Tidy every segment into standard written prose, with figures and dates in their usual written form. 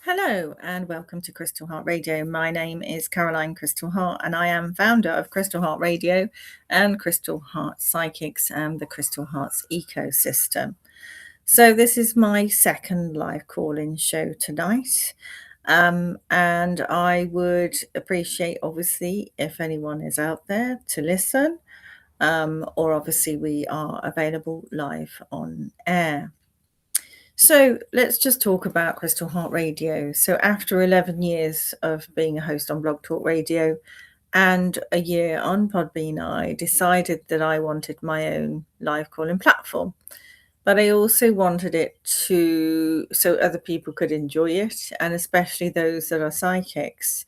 Hello and welcome to Crystal Heart Radio. My name is Caroline Crystal Heart and I am founder of Crystal Heart Radio and Crystal Heart Psychics and the Crystal Hearts ecosystem. So this is my second live call-in show tonight. And I would appreciate, obviously, if anyone is out there to listen, or obviously we are available live on air. So let's just talk about Crystal Heart Radio. So after 11 years of being a host on Blog Talk Radio and a year on Podbean, I decided that I wanted my own live calling platform. But I also wanted it so other people could enjoy it, and especially those that are psychics.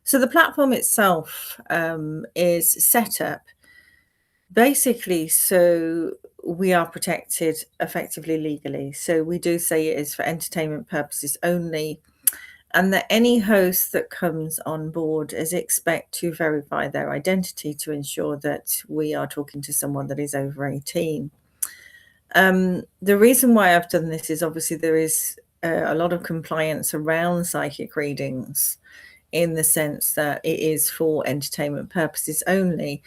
So the platform itself is set up basically so we are protected effectively legally. So we do say it is for entertainment purposes only, and that any host that comes on board is expect to verify their identity to ensure that we are talking to someone that is over 18. The reason why I've done this is obviously there is a lot of compliance around psychic readings in the sense that it is for entertainment purposes only.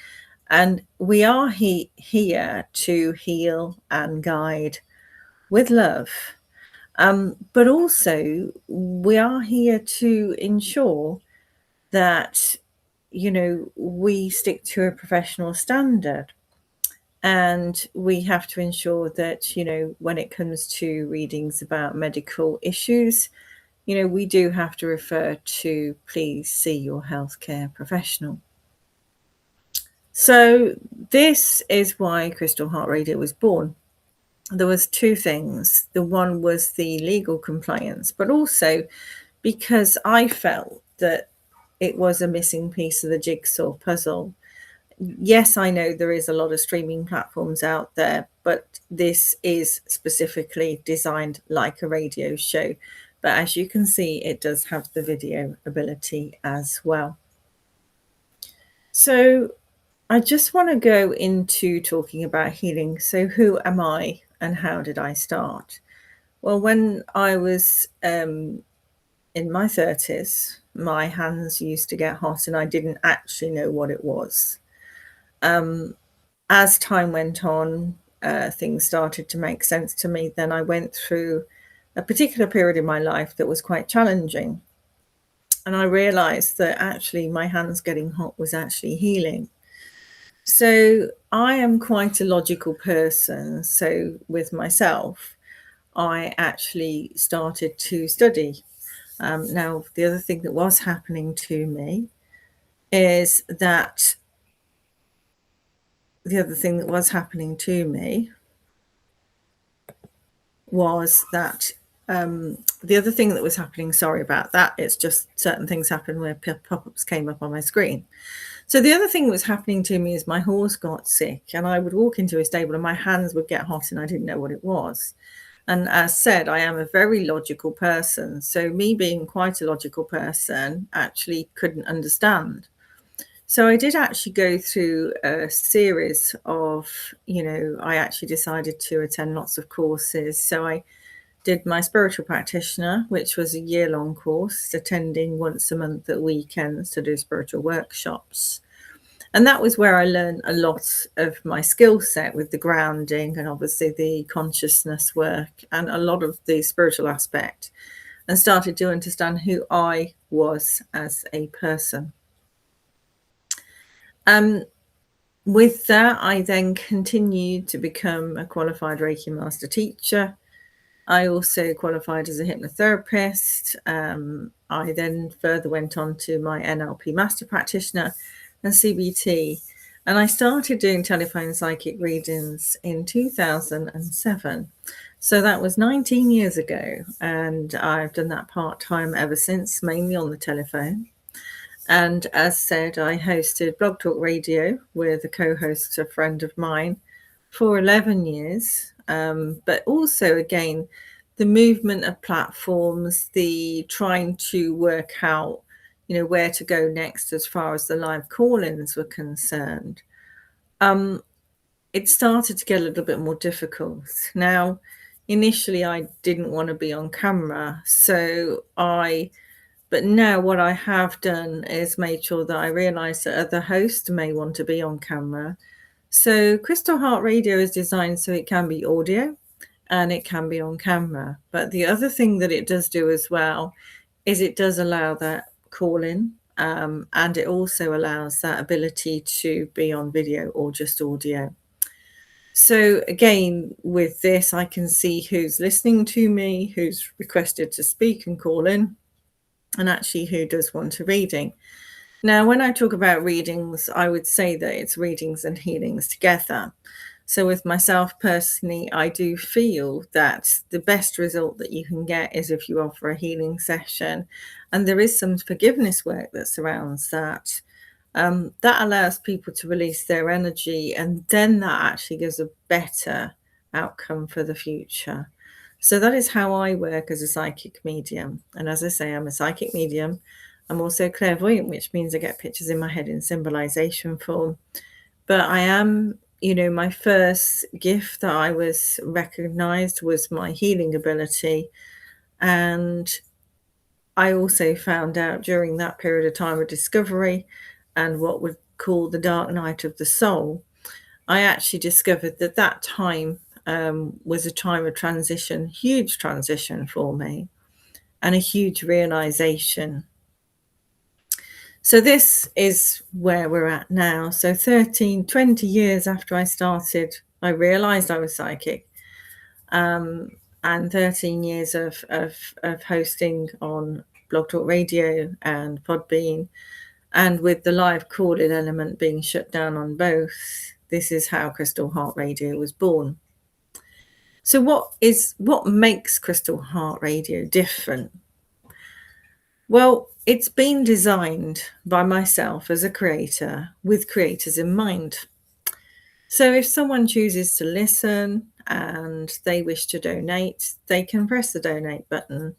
And we are here to heal and guide with love. But also we are here to ensure that, we stick to a professional standard. And we have to ensure that, when it comes to readings about medical issues, we do have to refer to please see your healthcare professional. So this is why Crystal Heart Radio was born. There was two things. The one was the legal compliance, but also because I felt that it was a missing piece of the jigsaw puzzle. Yes, I know there is a lot of streaming platforms out there, but this is specifically designed like a radio show. But as you can see, it does have the video ability as well. So I just want to go into talking about healing. So who am I and how did I start? Well, when I was in my 30s, my hands used to get hot and I didn't actually know what it was. As time went on, things started to make sense to me. Then I went through a particular period in my life that was quite challenging. And I realized that actually my hands getting hot was actually healing. So I am quite a logical person. So with myself, I actually started to study. Now, the other thing that was happening to me is that the other thing that was happening to me was that the other thing that was happening, sorry about that, it's just certain things happened where pop-ups came up on my screen. So the other thing that was happening to me is my horse got sick and I would walk into a stable and my hands would get hot and I didn't know what it was. And as said, I am a very logical person. So me being quite a logical person actually couldn't understand. So I did actually go through a series of, I actually decided to attend lots of courses. So I did my spiritual practitioner, which was a year-long course, attending once a month at weekends to do spiritual workshops. And that was where I learned a lot of my skill set with the grounding and obviously the consciousness work and a lot of the spiritual aspect, and started to understand who I was as a person. With that, I then continued to become a qualified Reiki master teacher. I also qualified as a hypnotherapist. I then further went on to my NLP master practitioner and CBT. And I started doing telephone psychic readings in 2007. So that was 19 years ago. And I've done that part-time ever since, mainly on the telephone. And as said, I hosted Blog Talk Radio with a co-host, a friend of mine, for 11 years. But also, again, the movement of platforms, the trying to work out, where to go next as far as the live call-ins were concerned. It started to get a little bit more difficult. Now, initially I didn't want to be on camera. But now what I have done is made sure that I realise that other hosts may want to be on camera. So Crystal Heart Radio is designed so it can be audio and it can be on camera. But the other thing that it does do as well is it does allow that call-in, and it also allows that ability to be on video or just audio. So again, with this, I can see who's listening to me, who's requested to speak and call in, and actually who does want a reading. Now, when I talk about readings, I would say that it's readings and healings together. So with myself personally, I do feel that the best result that you can get is if you offer a healing session. And there is some forgiveness work that surrounds that. That allows people to release their energy, and then that actually gives a better outcome for the future. So that is how I work as a psychic medium. And as I say, I'm a psychic medium. I'm also clairvoyant, which means I get pictures in my head in symbolization form. But I am, my first gift that I was recognized was my healing ability. And I also found out during that period of time of discovery and what we'd call the dark night of the soul, I actually discovered that time was a time of transition, huge transition for me, and a huge realization. So this is where we're at now. So 20 years after I started, I realized I was psychic. And 13 years of hosting on Blog Talk Radio and Podbean, and with the live call-in element being shut down on both, this is how Crystal Heart Radio was born. So what makes Crystal Heart Radio different? Well, it's been designed by myself as a creator with creators in mind. So if someone chooses to listen and they wish to donate, they can press the donate button,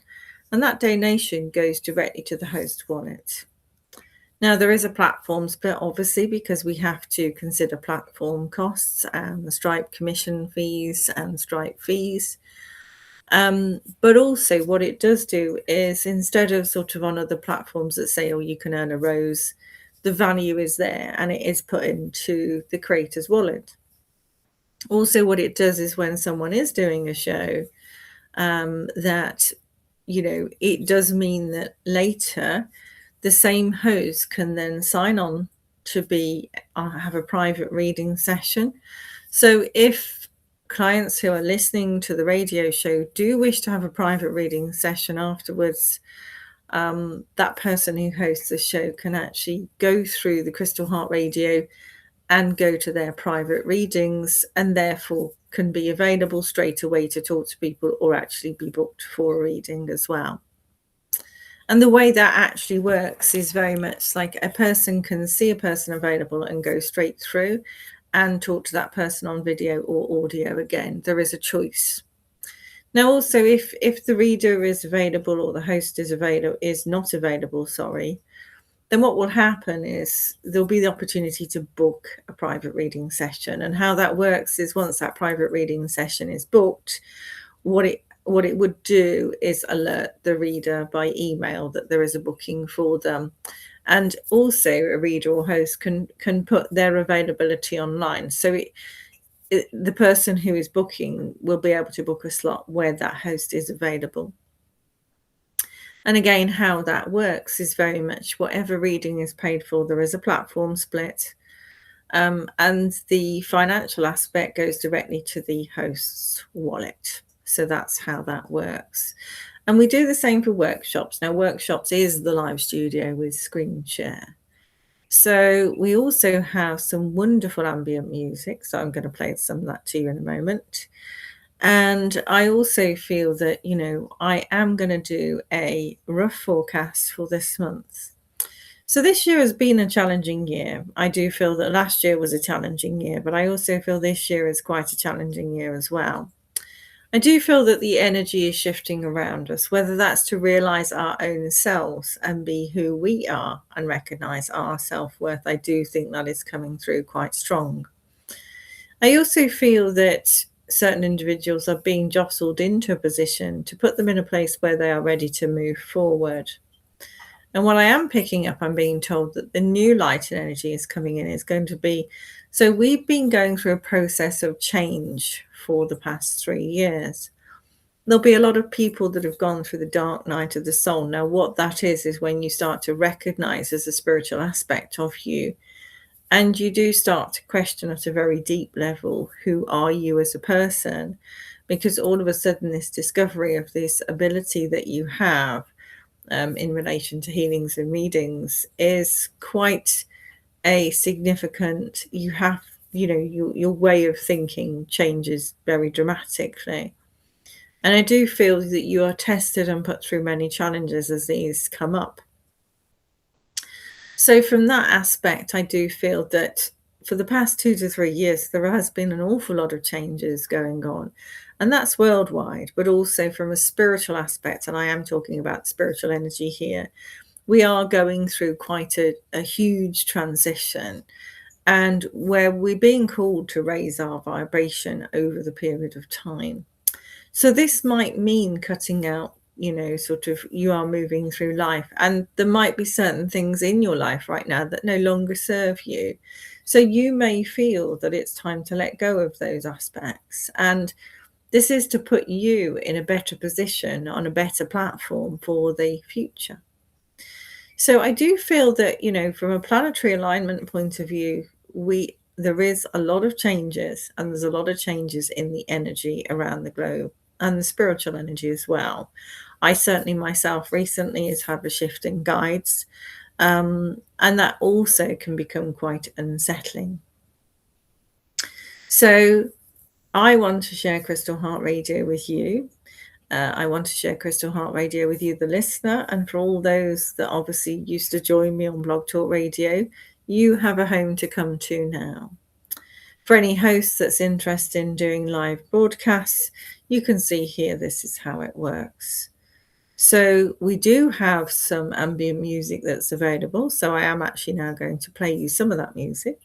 and that donation goes directly to the host wallet. Now, there is a platform split, obviously, because we have to consider platform costs and the Stripe commission fees and Stripe fees. But also what it does do is, instead of sort of on other platforms that say, oh, you can earn a rose, the value is there and it is put into the creator's wallet. Also, what it does is when someone is doing a show, that, it does mean that later the same host can then sign on to have a private reading session. So if clients who are listening to the radio show do wish to have a private reading session afterwards, that person who hosts the show can actually go through the Crystal Heart Radio and go to their private readings, and therefore can be available straight away to talk to people or actually be booked for a reading as well. And the way that actually works is very much like a person can see a person available and go straight through and talk to that person on video or audio again. There is a choice. Now, also, if the reader is available or the host is not available, then what will happen is there'll be the opportunity to book a private reading session. And how that works is, once that private reading session is booked, what it would do is alert the reader by email that there is a booking for them. And also a reader or host can put their availability online. So the person who is booking will be able to book a slot where that host is available. And again, how that works is very much whatever reading is paid for, there is a platform split. And the financial aspect goes directly to the host's wallet. So that's how that works. And we do the same for workshops. Now, workshops is the live studio with screen share. So we also have some wonderful ambient music. So I'm going to play some of that to you in a moment. And I also feel that, I am going to do a rough forecast for this month. So this year has been a challenging year. I do feel that last year was a challenging year, but I also feel this year is quite a challenging year as well. I do feel that the energy is shifting around us, whether that's to realize our own selves and be who we are and recognize our self-worth. I do think that is coming through quite strong. I also feel that certain individuals are being jostled into a position to put them in a place where they are ready to move forward. And what I am picking up, I'm being told that the new light and energy is coming in, is going to be, so we've been going through a process of change for the past 3 years. There'll be a lot of people that have gone through the dark night of the soul. Now, what that is when you start to recognize as a spiritual aspect of you, and you do start to question at a very deep level, who are you as a person? Because all of a sudden, this discovery of this ability that you have in relation to healings and readings is quite a significant, you have, your way of thinking changes very dramatically. And I do feel that you are tested and put through many challenges as these come up. So from that aspect, I do feel that for the past 2 to 3 years, there has been an awful lot of changes going on. And that's worldwide, but also from a spiritual aspect, and I am talking about spiritual energy here, we are going through quite a huge transition, and where we're being called to raise our vibration over the period of time. So this might mean cutting out, sort of, you are moving through life, and there might be certain things in your life right now that no longer serve you. So you may feel that it's time to let go of those aspects. And this is to put you in a better position on a better platform for the future. So I do feel that, from a planetary alignment point of view, there is a lot of changes, and there's a lot of changes in the energy around the globe and the spiritual energy as well. I certainly myself recently has had a shift in guides, and that also can become quite unsettling. So I want to share Crystal Heart Radio with you. I want to share Crystal Heart Radio with you, the listener, and for all those that obviously used to join me on Blog Talk Radio, you have a home to come to now. For any hosts that's interested in doing live broadcasts, you can see here, this is how it works. So we do have some ambient music that's available. So I am actually now going to play you some of that music.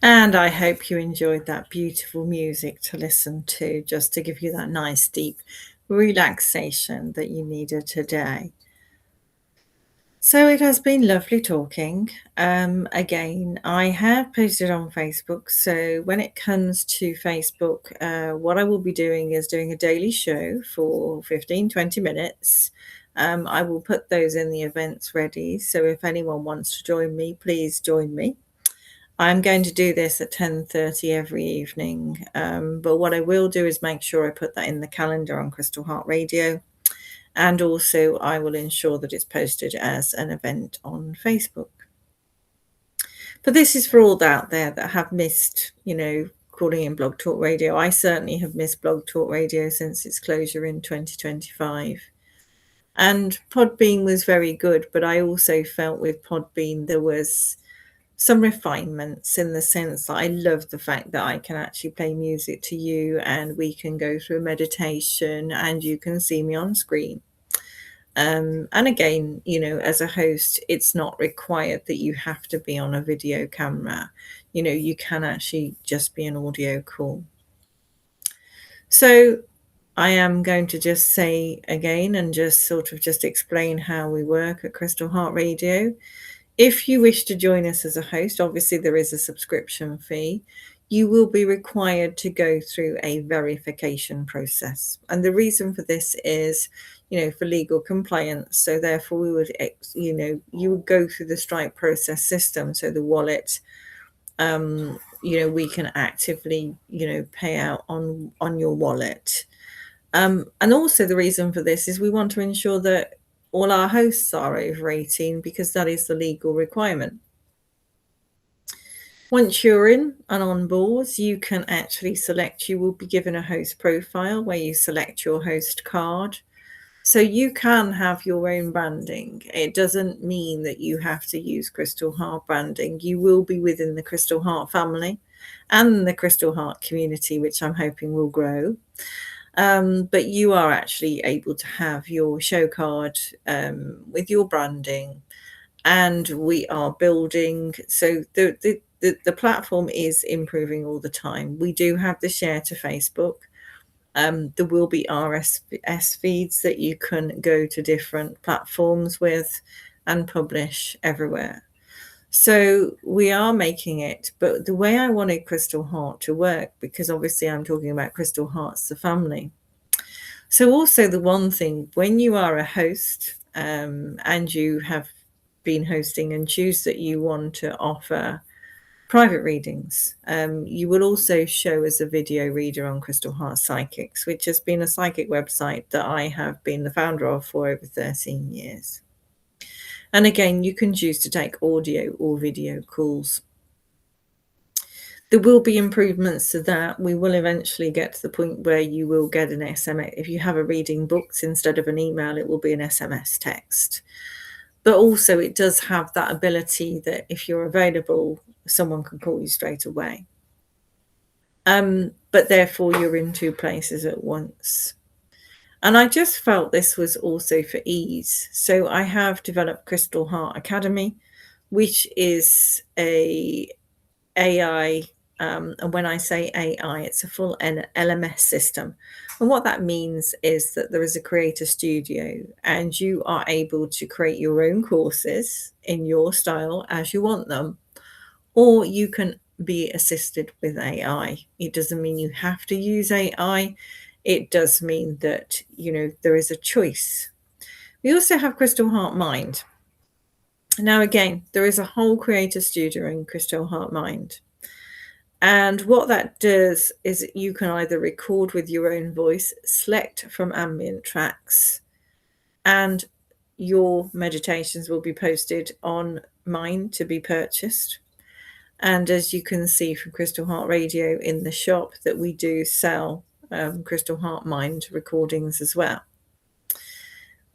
And I hope you enjoyed that beautiful music to listen to, just to give you that nice deep relaxation that you needed today. So it has been lovely talking. Again, I have posted on Facebook. So when it comes to Facebook, what I will be doing is doing a daily show for 15-20 minutes. I will put those in the events ready. So if anyone wants to join me, please join me. I'm going to do this at 10:30 every evening. But what I will do is make sure I put that in the calendar on Crystal Heart Radio. And also I will ensure that it's posted as an event on Facebook. But this is for all out there that have missed, calling in Blog Talk Radio. I certainly have missed Blog Talk Radio since its closure in 2025. And Podbean was very good, but I also felt with Podbean there was some refinements, in the sense that I love the fact that I can actually play music to you and we can go through a meditation and you can see me on screen. And again, as a host, it's not required that you have to be on a video camera. You can actually just be an audio call. So I am going to just say again and just sort of just explain how we work at Crystal Heart Radio. If you wish to join us as a host, obviously there is a subscription fee. You will be required to go through a verification process. And the reason for this is, for legal compliance. So therefore we would, you would go through the Stripe process system. So the wallet, we can actively, pay out on your wallet. And also the reason for this is we want to ensure that all our hosts are over 18, because that is the legal requirement. Once you're in and on board, you can actually select, you will be given a host profile where you select your host card. So you can have your own branding. It doesn't mean that you have to use Crystal Heart branding. You will be within the Crystal Heart family and the Crystal Heart community, which I'm hoping will grow. But you are actually able to have your show card with your branding, and we are building. So the platform is improving all the time. We do have the share to Facebook. There will be RSS feeds that you can go to different platforms with and publish everywhere. So we are making it, but the way I wanted Crystal Heart to work, because obviously I'm talking about Crystal Heart's the family. So also the one thing, when you are a host and you have been hosting and choose that you want to offer private readings, you will also show as a video reader on Crystal Heart Psychics, which has been a psychic website that I have been the founder of for over 13 years. And again, you can choose to take audio or video calls. There will be improvements to that. We will eventually get to the point where you will get an SMS. If you have a reading booked, instead of an email, it will be an SMS text. But also it does have that ability that if you're available, someone can call you straight away. But therefore you're in two places at once. And I just felt this was also for ease. So I have developed Crystal Heart Academy, which is a AI, and when I say AI, it's a full LMS system. And what that means is that there is a creator studio and you are able to create your own courses in your style as you want them, or you can be assisted with AI. It doesn't mean you have to use AI. It does mean that, there is a choice. We also have Crystal Heart Mind. Now, again, there is a whole creator studio in Crystal Heart Mind. And what that does is you can either record with your own voice, select from ambient tracks, and your meditations will be posted on Mind to be purchased. And as you can see from Crystal Heart Radio in the shop, that we do sell Crystal Heart Mind recordings as well.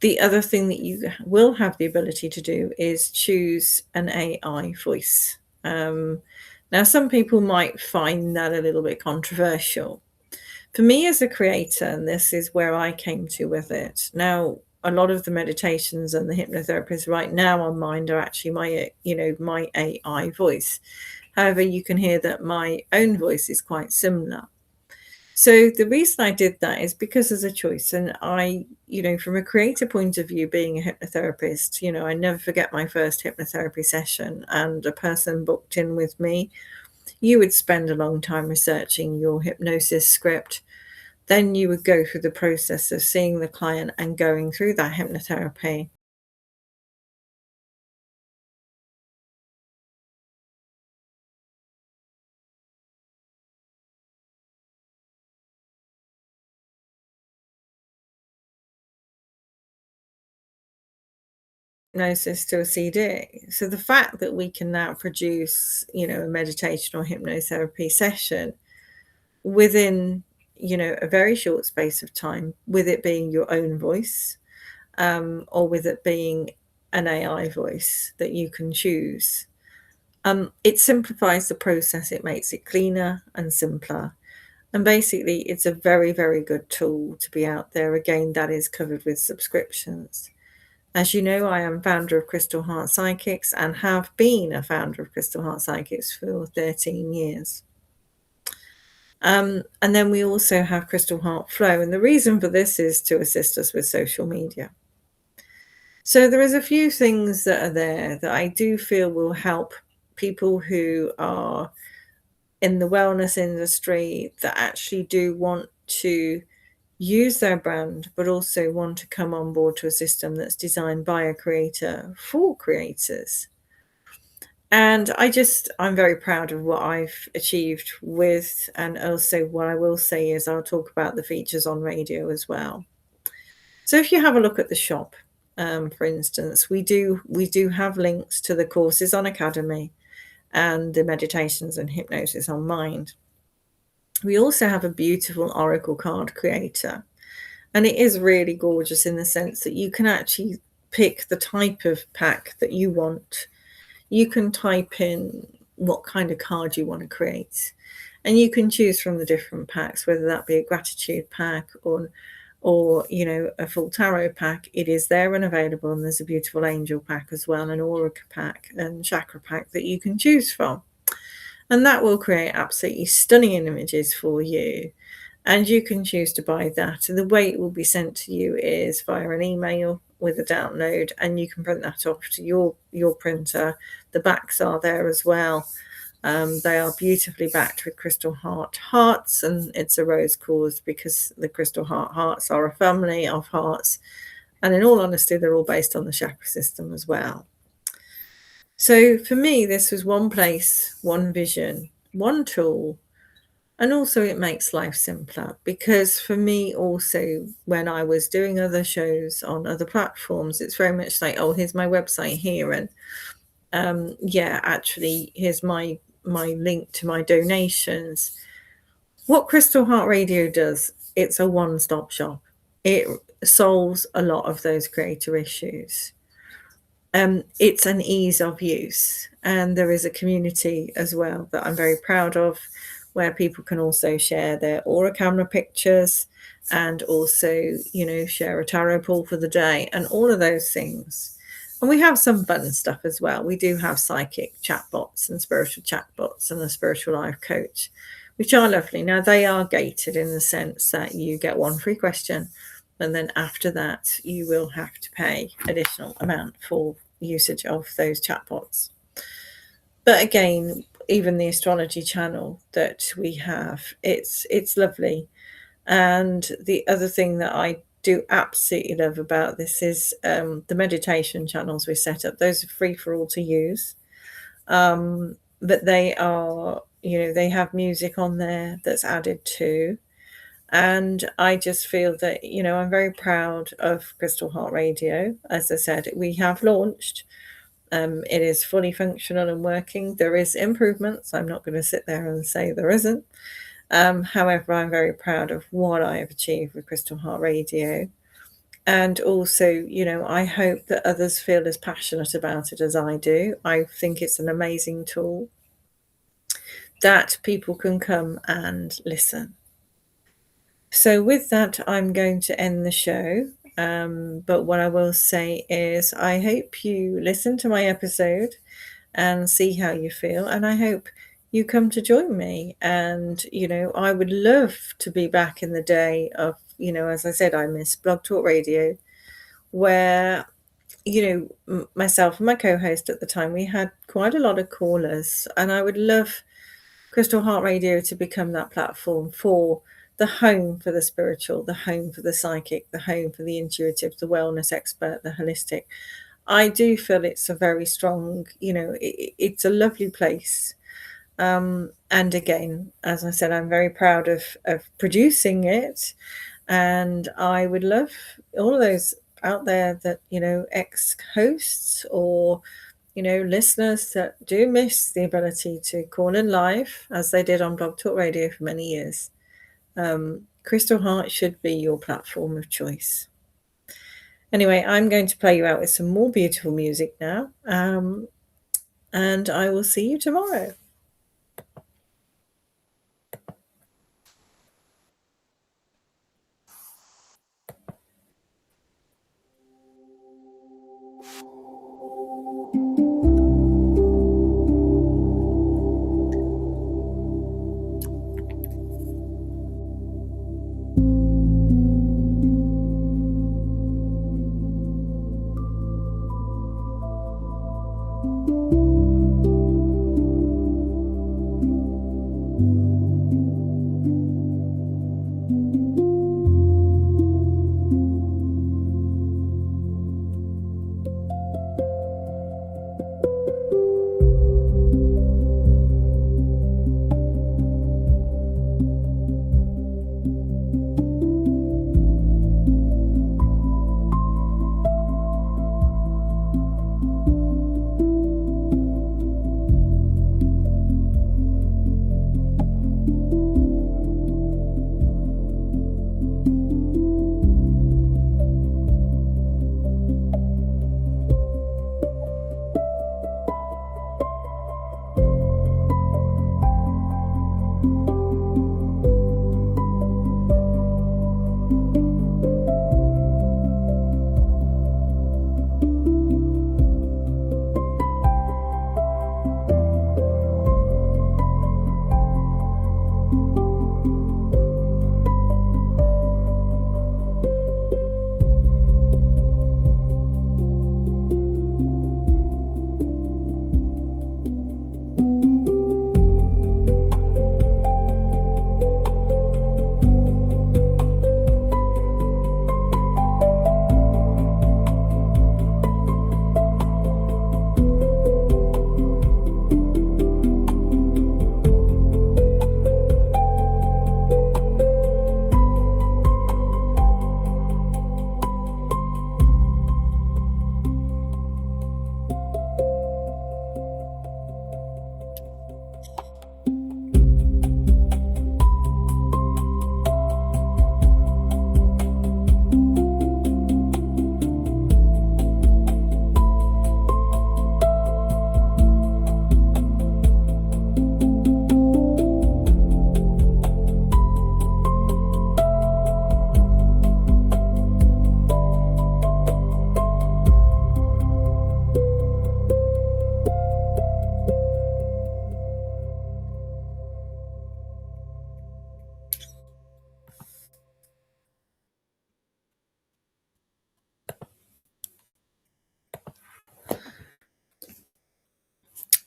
The other thing that you will have the ability to do is choose an AI voice. Now, some people might find that a little bit controversial. For me as a creator, and this is where I came to with it. Now, a lot of the meditations and the hypnotherapists right now on Mind are actually my AI voice. However, you can hear that my own voice is quite similar. So the reason I did that is because there's a choice. And I, from a creator point of view, being a hypnotherapist, I never forget my first hypnotherapy session, and a person booked in with me. You would spend a long time researching your hypnosis script. Then you would go through the process of seeing the client and going through that hypnotherapy. Hypnosis to a CD. So the fact that we can now produce, a meditation or hypnotherapy session within, a very short space of time, with it being your own voice, or with it being an AI voice that you can choose. It simplifies the process, it makes it cleaner and simpler. And basically, it's a very, very good tool to be out there. Again, that is covered with subscriptions. As you know, I am founder of Crystal Heart Psychics and have been a founder of Crystal Heart Psychics for 13 years. And then we also have Crystal Heart Flow. And the reason for this is to assist us with social media. So there is a few things that are there that I do feel will help people who are in the wellness industry that actually do want to use their brand, but also want to come on board to a system that's designed by a creator for creators. And I'm very proud of what I've achieved with, and also what I will say is I'll talk about the features on radio as well. So if you have a look at the shop, for instance, we do have links to the courses on Academy and the meditations and hypnosis on Mind. We also have a beautiful oracle card creator, and it is really gorgeous in the sense that you can actually pick the type of pack that you want. You can type in what kind of card you want to create, and you can choose from the different packs, whether that be a gratitude pack or a full tarot pack. It is there and available, and there's a beautiful angel pack as well, an aura pack and chakra pack that you can choose from, and that will create absolutely stunning images for you. And you can choose to buy that, and the way it will be sent to you is via an email with a download, and you can print that off to your printer. The backs are there as well. They are beautifully backed with crystal heart hearts, and it's a rose cause because the crystal heart hearts are a family of hearts, and in all honesty, they're all based on the chakra system as well. So for me, this was one place, one vision, one tool. And also it makes life simpler, because for me also, when I was doing other shows on other platforms, it's very much like, oh, here's my website here, and actually here's my link to my donations. What Crystal Heart Radio does, it's a one-stop shop. It solves a lot of those creator issues. It's an ease of use, and there is a community as well that I'm very proud of, where people can also share their aura camera pictures, and also share a tarot pull for the day and all of those things. And we have some fun stuff as well. We do have psychic chatbots and spiritual chatbots and a spiritual life coach, which are lovely. Now, they are gated in the sense that you get one free question, and then after that you will have to pay additional amount for usage of those chatbots. But again, even the astrology channel that we have, it's lovely. And the other thing that I do absolutely love about this is the meditation channels we set up. Those are free for all to use, but they are, they have music on there that's added too. And I just feel that, I'm very proud of Crystal Heart Radio. As I said, we have launched. It is fully functional and working. There is improvements. I'm not going to sit there and say there isn't. However, I'm very proud of what I have achieved with Crystal Heart Radio. And also, I hope that others feel as passionate about it as I do. I think it's an amazing tool that people can come and listen. So with that, I'm going to end the show. But what I will say is I hope you listen to my episode and see how you feel. And I hope you come to join me. And, I would love to be back in the day of, as I said, I miss Blog Talk Radio, where, myself and my co host at the time, we had quite a lot of callers. And I would love Crystal Heart Radio to become that platform for the home for the spiritual, the home for the psychic, the home for the intuitive, the wellness expert, the holistic. I do feel it's a very strong, it's a lovely place. And again, as I said, I'm very proud of producing it. And I would love all of those out there that, ex hosts or, listeners that do miss the ability to call in live, as they did on Blog Talk Radio for many years. Crystal Heart should be your platform of choice. Anyway, I'm going to play you out with some more beautiful music now. And I will see you tomorrow.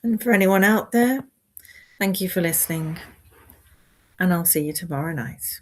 And for anyone out there, thank you for listening. And I'll see you tomorrow night.